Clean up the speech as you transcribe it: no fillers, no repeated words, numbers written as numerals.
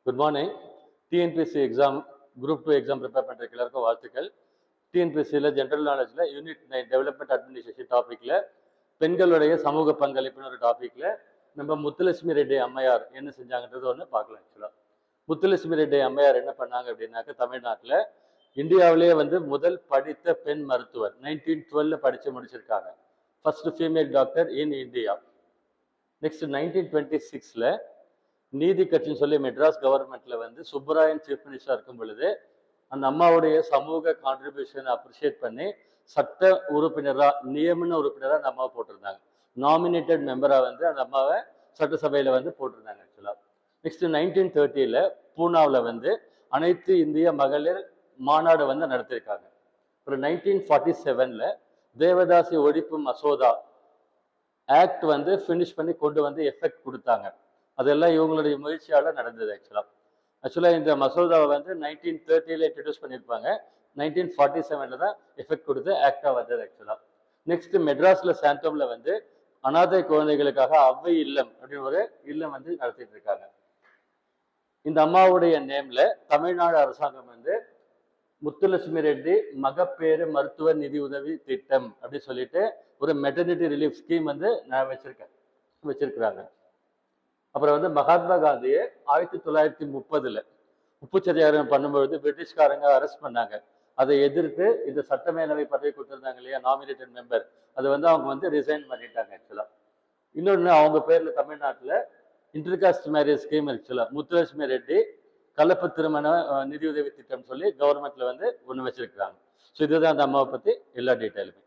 Good morning. TNPSC exam group 2 exam prepare பண்ணுற எல்லாருக்கும் வாழ்த்துக்கள். டிஎன்பிஎஸ்சியில் ஜென்ரல் நாலேஜில் யூனிட் 9 டெவலப்மெண்ட் அட்மினிஸ்ட்ரேஷன் டாப்பிக்கில் பெண்களுடைய சமூக பங்களிப்புன்னு ஒரு டாப்பிக்கில் நம்ம முத்துலட்சுமி ரெட்டி அம்மையார் என்ன செஞ்சாங்கன்றது ஒன்று பார்க்கலாம். ஆக்சுவலாக முத்துலட்சுமி ரெட்டி அம்மையார் என்ன பண்ணாங்க அப்படின்னாக்க, தமிழ்நாட்டில் இந்தியாவிலேயே முதல் படித்த பெண் மருத்துவர் 1912 படித்து முடிச்சிருக்காங்க. First female doctor in India. Next 1926 நீதி கட்சின்னு சொல்லி மெட்ராஸ் கவர்மெண்ட்ல சுப்பராயன் சீஃப் மினிஸ்டர் இருக்கும் பொழுது அந்த அம்மாவுடைய சமூக கான்ட்ரிபியூஷனை அப்ரிஷியேட் பண்ணி சட்ட உறுப்பினரா நியமன உறுப்பினரா அந்த அம்மாவை போட்டிருந்தாங்க. நாமினேட்டட் மெம்பரா அந்த அம்மாவை சட்டசபையில போட்டிருந்தாங்க. ஆக்சுவலா நெக்ஸ்ட் 1930 பூனாவில் அனைத்து இந்திய மகளிர் மாநாடு நடத்திருக்காங்க. ஒரு 1947 தேவதாசி ஒழிப்பு மசோதா ஆக்ட் ஃபினிஷ் பண்ணி கொண்டு எஃபெக்ட் கொடுத்தாங்க. அதெல்லாம் இவங்களுடைய முயற்சியால நடந்தது. ஆக்சுவலா இந்த மசோதாவை 1930 இன்ட்ரடியூஸ் பண்ணியிருப்பாங்க. 1947 தான் எஃபெக்ட் கொடுத்து ஆக்டா வந்தது. ஆக்சுவலா நெக்ஸ்ட் மெட்ராஸ்ல சாந்தோம்ல அனாதை குழந்தைகளுக்காக அவ்வை இல்லம் அப்படின்னு ஒரு இல்லம் நடத்திட்டு இருக்காங்க. இந்த அம்மாவுடைய நேம்ல தமிழ்நாடு அரசாங்கம் முத்துலட்சுமி ரெட்டி மகப்பேறு மருத்துவ நிதி உதவி திட்டம் அப்படின்னு சொல்லிட்டு ஒரு மெட்டர்னிட்டி ரிலீஃப் ஸ்கீம் வச்சிருக்கிறாங்க. அப்புறம் மகாத்மா காந்தியை 1930 உப்பு சத்தியாகிரகம் பண்ணும்பொழுது பிரிட்டிஷ்காரங்க அரெஸ்ட் பண்ணாங்க. அதை எதிர்த்து இந்த சட்டமேலவை பதவி கொடுத்துருந்தாங்க இல்லையா, நாமினேட்டட் மெம்பர், அது அவங்க ரிசைன் பண்ணிட்டாங்க. ஆக்சுவலா இன்னொன்று அவங்க பேர்ல தமிழ்நாட்டில் இன்டர்காஸ்ட் மேரேஜ் ஸ்கீம் ஆக்சுவலா முத்துலட்சுமி ரெட்டி கலப்பு திருமண நிதியுதவி திட்டம் சொல்லி கவர்மெண்ட்ல ஒன்று வச்சிருக்கிறாங்க. ஸோ இதுதான் அந்த அம்மாவை பத்தி எல்லா டீட்டெயிலுமே.